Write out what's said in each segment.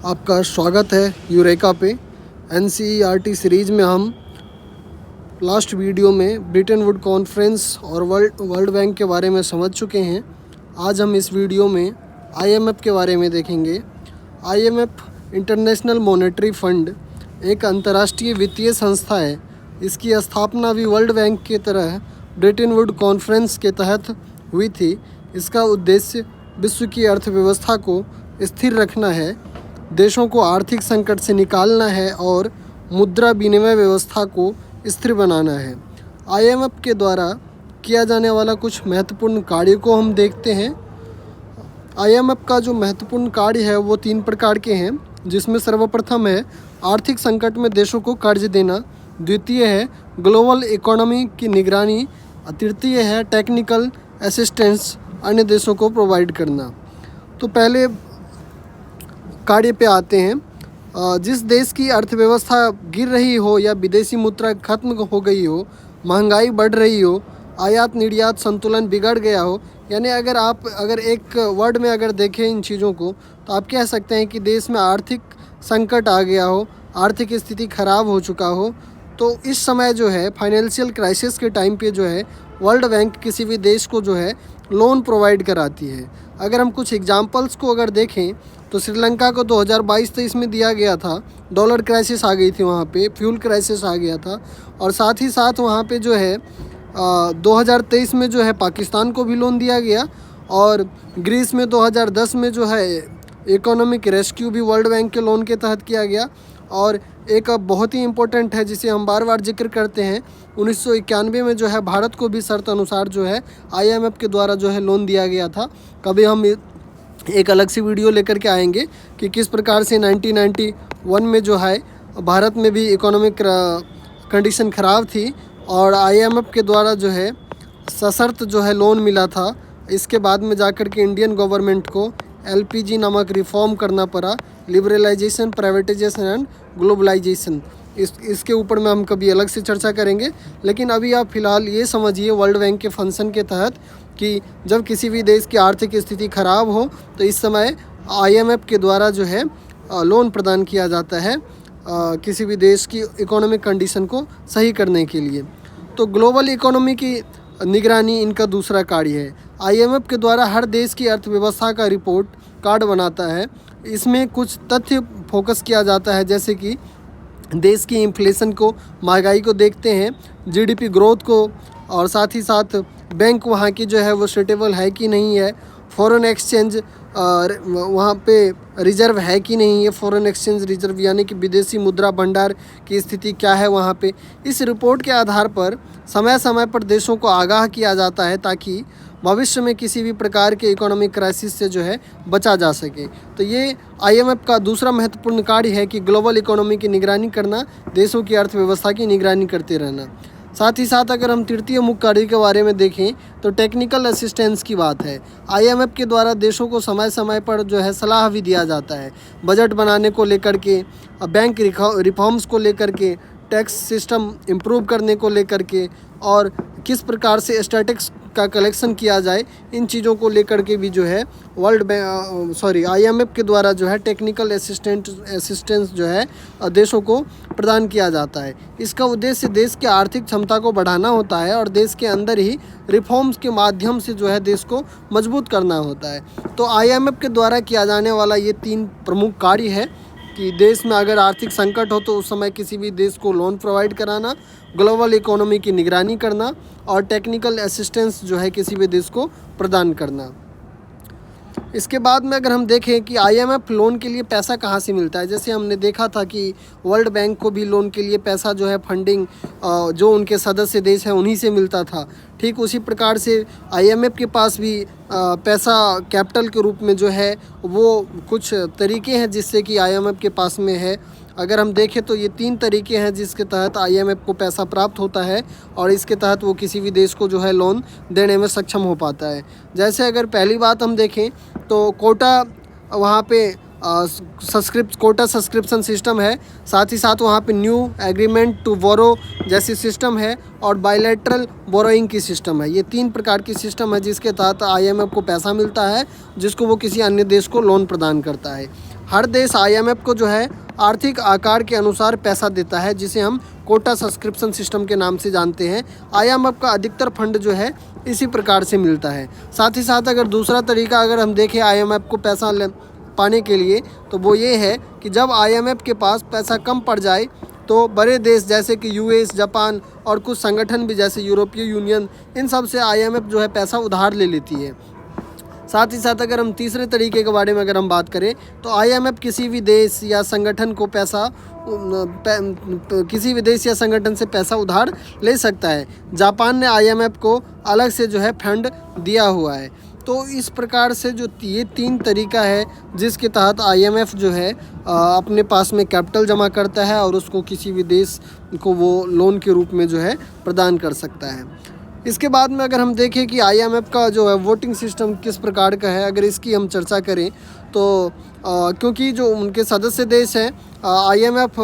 आपका स्वागत है यूरेका पे। एनसीईआरटी सीरीज़ में हम लास्ट वीडियो में ब्रिटेन वुड कॉन्फ्रेंस और वर्ल्ड बैंक के बारे में समझ चुके हैं। आज हम इस वीडियो में आईएमएफ के बारे में देखेंगे। आईएमएफ इंटरनेशनल मॉनेटरी फंड एक अंतर्राष्ट्रीय वित्तीय संस्था है। इसकी स्थापना भी वर्ल्ड बैंक की तरह ब्रिटेन वुड कॉन्फ्रेंस के तहत हुई थी। इसका उद्देश्य विश्व की अर्थव्यवस्था को स्थिर रखना है, देशों को आर्थिक संकट से निकालना है और मुद्रा विनिमय व्यवस्था को स्थिर बनाना है। आईएमएफ के द्वारा किया जाने वाला कुछ महत्वपूर्ण कार्य को हम देखते हैं। आईएमएफ का जो महत्वपूर्ण कार्य है वो 3 प्रकार के हैं, जिसमें सर्वप्रथम है आर्थिक संकट में देशों को कर्ज देना, द्वितीय है ग्लोबल इकोनॉमी की निगरानी, तृतीय है टेक्निकल असिस्टेंस अन्य देशों को प्रोवाइड करना। तो पहले कार्य पे आते हैं। जिस देश की अर्थव्यवस्था गिर रही हो या विदेशी मुद्रा खत्म हो गई हो, महंगाई बढ़ रही हो, आयात निर्यात संतुलन बिगड़ गया हो, यानी अगर एक वर्ड में अगर देखें इन चीज़ों को तो आप कह सकते हैं कि देश में आर्थिक संकट आ गया हो, आर्थिक स्थिति खराब हो चुका हो, तो इस समय जो है फाइनेंशियल क्राइसिस के टाइम पे जो है वर्ल्ड बैंक किसी भी देश को जो है लोन प्रोवाइड कराती है। अगर हम कुछ एग्जांपल्स को अगर देखें तो श्रीलंका को 2022-23 में दिया गया था। डॉलर क्राइसिस आ गई थी वहाँ पे, फ्यूल क्राइसिस आ गया था, और साथ ही साथ वहाँ पे जो है 2023 में जो है पाकिस्तान को भी लोन दिया गया, और ग्रीस में 2010 में जो है इकोनॉमिक रेस्क्यू भी वर्ल्ड बैंक के लोन के तहत किया गया। और एक बहुत ही इम्पोर्टेंट है जिसे हम बार बार जिक्र करते हैं, 1991 में जो है भारत को भी शर्त अनुसार जो है आईएमएफ के द्वारा जो है लोन दिया गया था। कभी हम एक अलग सी वीडियो लेकर के आएंगे कि किस प्रकार से 1991 में जो है भारत में भी इकोनॉमिक कंडीशन ख़राब थी और आईएमएफ के द्वारा जो है सशर्त जो है लोन मिला था। इसके बाद में जाकर के इंडियन गवर्नमेंट को एलपीजी नामक रिफॉर्म करना पड़ा, लिबरलाइजेशन, प्राइवेटाइजेशन एंड ग्लोबलाइजेशन। इसके ऊपर में हम कभी अलग से चर्चा करेंगे, लेकिन अभी आप फ़िलहाल ये समझिए वर्ल्ड बैंक के फंक्शन के तहत कि जब किसी भी देश की आर्थिक स्थिति खराब हो तो इस समय आईएमएफ के द्वारा जो है लोन प्रदान किया जाता है किसी भी देश की इकोनॉमिक कंडीशन को सही करने के लिए। तो ग्लोबल इकोनॉमी की निगरानी इनका दूसरा कार्य है। आईएमएफ के द्वारा हर देश की अर्थव्यवस्था का रिपोर्ट कार्ड बनाता है। इसमें कुछ तथ्य फोकस किया जाता है, जैसे कि देश की इन्फ्लेशन को, महंगाई को देखते हैं, जीडीपी ग्रोथ को, और साथ ही साथ बैंक वहाँ की जो है वो स्टेबल है कि नहीं है, फॉरेन एक्सचेंज वहाँ पे रिजर्व है कि नहीं है, फॉरेन एक्सचेंज रिजर्व यानी कि विदेशी मुद्रा भंडार की स्थिति क्या है वहाँ पे। इस रिपोर्ट के आधार पर समय समय पर देशों को आगाह किया जाता है ताकि भविष्य में किसी भी प्रकार के इकोनॉमिक क्राइसिस से जो है बचा जा सके। तो ये आईएमएफ का दूसरा महत्वपूर्ण कार्य है कि ग्लोबल इकोनॉमी की निगरानी करना, देशों की अर्थव्यवस्था की निगरानी करते रहना। साथ ही साथ अगर हम तृतीय मुख्य कार्य के बारे में देखें तो टेक्निकल असिस्टेंस की बात है। आईएमएफ के द्वारा देशों को समय समय पर जो है सलाह भी दिया जाता है, बजट बनाने को लेकर के, बैंक रिफॉर्म्स को लेकर के, टैक्स सिस्टम इम्प्रूव करने को लेकर के, और किस प्रकार से स्टैटिक्स का कलेक्शन किया जाए, इन चीज़ों को लेकर के भी जो है आईएमएफ के द्वारा जो है टेक्निकल असिस्टेंस जो है देशों को प्रदान किया जाता है। इसका उद्देश्य देश की आर्थिक क्षमता को बढ़ाना होता है और देश के अंदर ही रिफॉर्म्स के माध्यम से जो है देश को मजबूत करना होता है। तो आईएमएफ के द्वारा किया जाने वाला ये 3 प्रमुख कार्य है कि देश में अगर आर्थिक संकट हो तो उस समय किसी भी देश को लोन प्रोवाइड कराना, ग्लोबल इकोनॉमी की निगरानी करना, और टेक्निकल असिस्टेंस जो है किसी भी देश को प्रदान करना। इसके बाद में अगर हम देखें कि आईएमएफ लोन के लिए पैसा कहाँ से मिलता है, जैसे हमने देखा था कि वर्ल्ड बैंक को भी लोन के लिए पैसा जो है फंडिंग जो उनके सदस्य देश हैं उन्हीं से मिलता था। ठीक उसी प्रकार से आईएमएफ के पास भी पैसा कैपिटल के रूप में जो है वो कुछ तरीके हैं जिससे कि आईएमएफ के पास में है। अगर हम देखें तो ये 3 तरीके हैं जिसके तहत आईएमएफ को पैसा प्राप्त होता है और इसके तहत वो किसी भी देश को जो है लोन देने में सक्षम हो पाता है। जैसे अगर पहली बात हम देखें तो कोटा वहाँ पे कोटा सब्सक्रिप्शन सिस्टम है, साथ ही साथ वहाँ पे न्यू एग्रीमेंट टू बोरो जैसी सिस्टम है, और बायलैटरल बोरोइंग की सिस्टम है। ये 3 प्रकार की सिस्टम है जिसके तहत आईएमएफ को पैसा मिलता है, जिसको वो किसी अन्य देश को लोन प्रदान करता है। हर देश आईएमएफ को जो है आर्थिक आकार के अनुसार पैसा देता है, जिसे हम कोटा सब्सक्रिप्शन सिस्टम के नाम से जानते हैं। आईएमएफ का अधिकतर फंड जो है इसी प्रकार से मिलता है। साथ ही साथ अगर दूसरा तरीका अगर हम देखें आईएमएफ को पैसा पाने के लिए, तो वो ये है कि जब आईएमएफ के पास पैसा कम पड़ जाए तो बड़े देश जैसे कि यूएस, जापान और कुछ संगठन भी जैसे यूरोपीय यूनियन, इन सब से आईएमएफ जो है पैसा उधार ले लेती है। साथ ही साथ अगर हम तीसरे तरीके के बारे में अगर हम बात करें तो आईएमएफ किसी भी देश या संगठन को किसी भी देश या संगठन से पैसा उधार ले सकता है। जापान ने आईएमएफ को अलग से जो है फंड दिया हुआ है। तो इस प्रकार से जो ये 3 तरीका है जिसके तहत आईएमएफ जो है अपने पास में कैपिटल जमा करता है और उसको किसी भी देश को वो लोन के रूप में जो है प्रदान कर सकता है। इसके बाद में अगर हम देखें कि आईएमएफ का जो है वोटिंग सिस्टम किस प्रकार का है, अगर इसकी हम चर्चा करें तो क्योंकि जो उनके सदस्य देश हैं आईएमएफ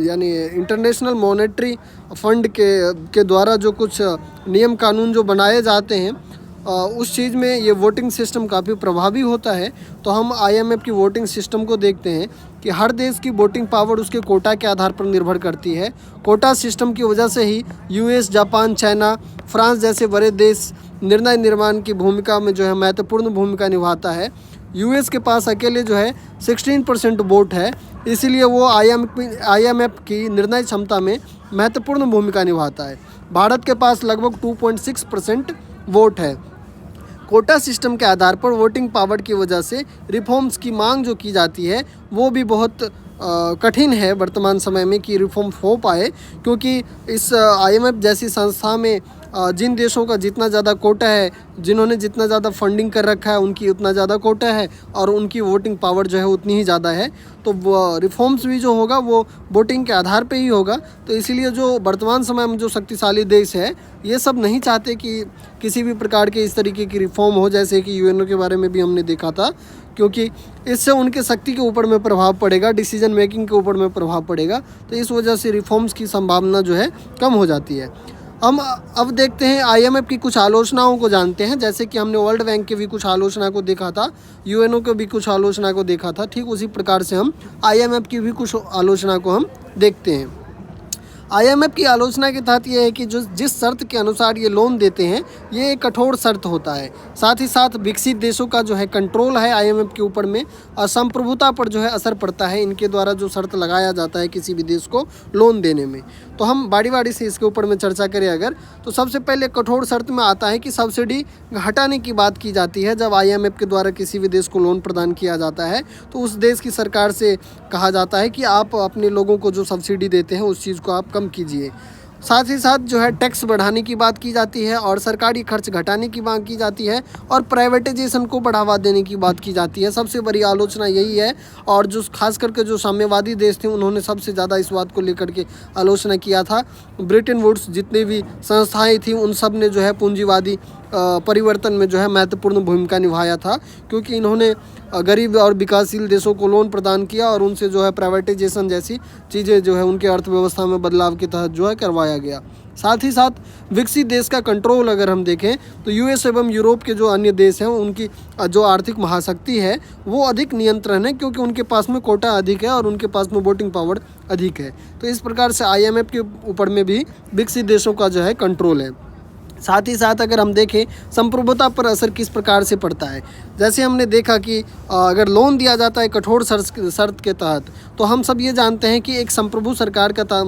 यानी इंटरनेशनल मॉनेटरी फंड के द्वारा जो कुछ नियम कानून जो बनाए जाते हैं उस चीज़ में ये वोटिंग सिस्टम काफ़ी प्रभावी होता है। तो हम आईएमएफ की वोटिंग सिस्टम को देखते हैं कि हर देश की वोटिंग पावर उसके कोटा के आधार पर निर्भर करती है। कोटा सिस्टम की वजह से ही यूएस, जापान, चाइना, फ्रांस जैसे बड़े देश निर्णय निर्माण की भूमिका में जो है महत्वपूर्ण भूमिका निभाता है। यूएस के पास अकेले जो है 16% वोट है, इसीलिए वो आईएमएफ की निर्णय क्षमता में महत्वपूर्ण भूमिका निभाता है। भारत के पास लगभग 2.6% वोट है। कोटा सिस्टम के आधार पर वोटिंग पावर की वजह से रिफॉर्म्स की मांग जो की जाती है वो भी बहुत कठिन है वर्तमान समय में कि रिफॉर्म हो पाए, क्योंकि इस आईएमएफ जैसी संस्था में जिन देशों का जितना ज़्यादा कोटा है, जिन्होंने जितना ज़्यादा फंडिंग कर रखा है उनकी उतना ज़्यादा कोटा है और उनकी वोटिंग पावर जो है उतनी ही ज़्यादा है। तो रिफॉर्म्स भी जो होगा वो वोटिंग के आधार पे ही होगा। तो इसीलिए जो वर्तमान समय में जो शक्तिशाली देश है ये सब नहीं चाहते कि किसी भी प्रकार के इस तरीके की रिफॉर्म हो, जैसे कि यूएनओ के बारे में भी हमने देखा था, क्योंकि इससे उनके शक्ति के ऊपर में प्रभाव पड़ेगा, डिसीजन मेकिंग के ऊपर में प्रभाव पड़ेगा। तो इस वजह से रिफॉर्म्स की संभावना जो है कम हो जाती है। हम अब देखते हैं आईएमएफ की कुछ आलोचनाओं को जानते हैं। जैसे कि हमने वर्ल्ड बैंक की भी कुछ आलोचना को देखा था, यूएनओ के भी कुछ आलोचना को देखा था, ठीक उसी प्रकार से हम आईएमएफ की भी कुछ आलोचना को हम देखते हैं। आईएमएफ की आलोचना के तहत ये है कि जो जिस शर्त के अनुसार ये लोन देते हैं ये एक कठोर शर्त होता है। साथ ही साथ विकसित देशों का जो है कंट्रोल है आईएमएफ के ऊपर में, असंप्रभुता पर जो है असर पड़ता है इनके द्वारा जो शर्त लगाया जाता है किसी भी देश को लोन देने में। तो हम बारी बारी से इसके ऊपर में चर्चा करें अगर, तो सबसे पहले कठोर शर्त में आता है कि सब्सिडी हटाने की बात की जाती है। जब आईएमएफ के द्वारा किसी भी देश को लोन प्रदान किया जाता है तो उस देश की सरकार से कहा जाता है कि आप अपने लोगों को जो सब्सिडी देते हैं उस चीज़ को आप कम कीजिए। साथ ही साथ जो है टैक्स बढ़ाने की बात की जाती है और सरकारी खर्च घटाने की बात की जाती है और प्राइवेटाइजेशन को बढ़ावा देने की बात की जाती है। सबसे बड़ी आलोचना यही है और जो खास करके जो साम्यवादी देश थे उन्होंने सबसे ज़्यादा इस बात को लेकर के आलोचना किया था। ब्रिटेन वुड्स जितनी भी संस्थाएं थी उन सब ने जो है पूंजीवादी परिवर्तन में जो है महत्वपूर्ण भूमिका निभाया था, क्योंकि इन्होंने गरीब और विकासशील देशों को लोन प्रदान किया और उनसे जो है प्राइवेटाइजेशन जैसी चीज़ें जो है उनके अर्थव्यवस्था में बदलाव के तहत जो है करवाया गया। साथ ही साथ विकसित देश का कंट्रोल अगर हम देखें तो यूएस एवं यूरोप के जो अन्य देश हैं उनकी जो आर्थिक महाशक्ति है वो अधिक नियंत्रण है, क्योंकि उनके पास में कोटा अधिक है और उनके पास में वोटिंग पावर अधिक है। तो इस प्रकार से आईएमएफ के ऊपर में भी विकसित देशों का जो है कंट्रोल है। साथ ही साथ अगर हम देखें संप्रभुता पर असर किस प्रकार से पड़ता है, जैसे हमने देखा कि अगर लोन दिया जाता है कठोर शर्त के तहत, तो हम सब ये जानते हैं कि एक संप्रभु सरकार का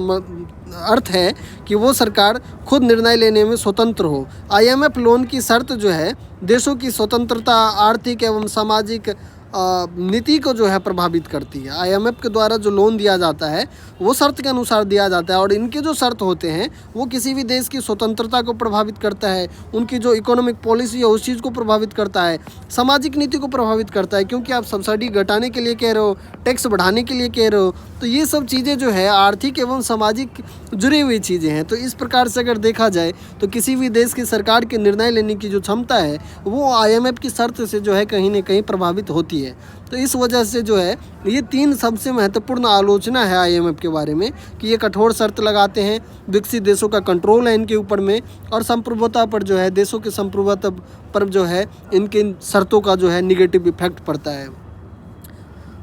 अर्थ है कि वो सरकार खुद निर्णय लेने में स्वतंत्र हो। आईएमएफ लोन की शर्त जो है देशों की स्वतंत्रता, आर्थिक एवं सामाजिक नीति को जो है प्रभावित करती है। आईएमएफ के द्वारा जो लोन दिया जाता है वो शर्त के अनुसार दिया जाता है और इनके जो शर्त होते हैं वो किसी भी देश की स्वतंत्रता को प्रभावित करता है, उनकी जो इकोनॉमिक पॉलिसी है उस चीज़ को प्रभावित करता है, सामाजिक नीति को प्रभावित करता है, क्योंकि आप सब्सिडी घटाने के लिए कह रहे हो, टैक्स बढ़ाने के लिए कह रहे हो। तो ये सब चीज़ें जो है आर्थिक एवं सामाजिक जुड़ी हुई चीज़ें हैं। तो इस प्रकार से अगर देखा जाए तो किसी भी देश की सरकार के निर्णय लेने की जो क्षमता है वो आईएमएफ की शर्त से जो है कहीं ना कहीं प्रभावित होती है। तो इस वजह से जो है ये 3 सबसे महत्वपूर्ण आलोचना है आईएमएफ के बारे में कि ये कठोर शर्त लगाते हैं, विकसित देशों का कंट्रोल है इनके ऊपर में, और संप्रभुता पर जो है देशों के संप्रभुता पर जो है इनके शर्तों का जो है निगेटिव इफेक्ट पड़ता है।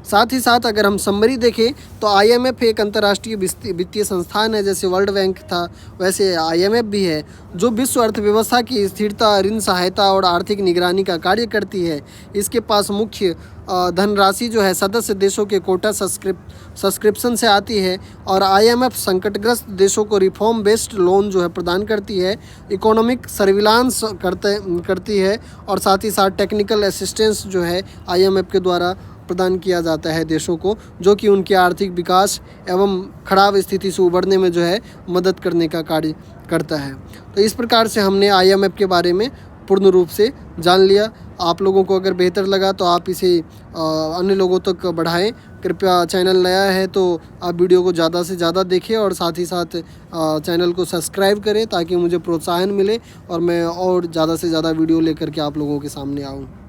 साथ ही साथ अगर हम समरी देखें तो IMF एक अंतर्राष्ट्रीय वित्तीय संस्थान है। जैसे वर्ल्ड बैंक था वैसे IMF भी है, जो विश्व अर्थव्यवस्था की स्थिरता, ऋण सहायता और आर्थिक निगरानी का कार्य करती है। इसके पास मुख्य धनराशि जो है सदस्य देशों के कोटा सब्सक्रिप्शन से आती है और IMF संकटग्रस्त देशों को रिफॉर्म बेस्ड लोन जो है प्रदान करती है, इकोनॉमिक सर्विलांस करती है और साथ ही साथ टेक्निकल असिस्टेंस जो है IMF के द्वारा प्रदान किया जाता है देशों को, जो कि उनके आर्थिक विकास एवं खराब स्थिति से उबरने में जो है मदद करने का कार्य करता है। तो इस प्रकार से हमने IMF के बारे में पूर्ण रूप से जान लिया। आप लोगों को अगर बेहतर लगा तो आप इसे अन्य लोगों तक बढ़ाएं। कृपया चैनल नया है तो आप वीडियो को ज़्यादा से ज़्यादा देखें और साथ ही साथ चैनल को सब्सक्राइब करें ताकि मुझे प्रोत्साहन मिले और मैं और ज़्यादा से ज़्यादा वीडियो लेकर के आप लोगों के सामने आऊँ।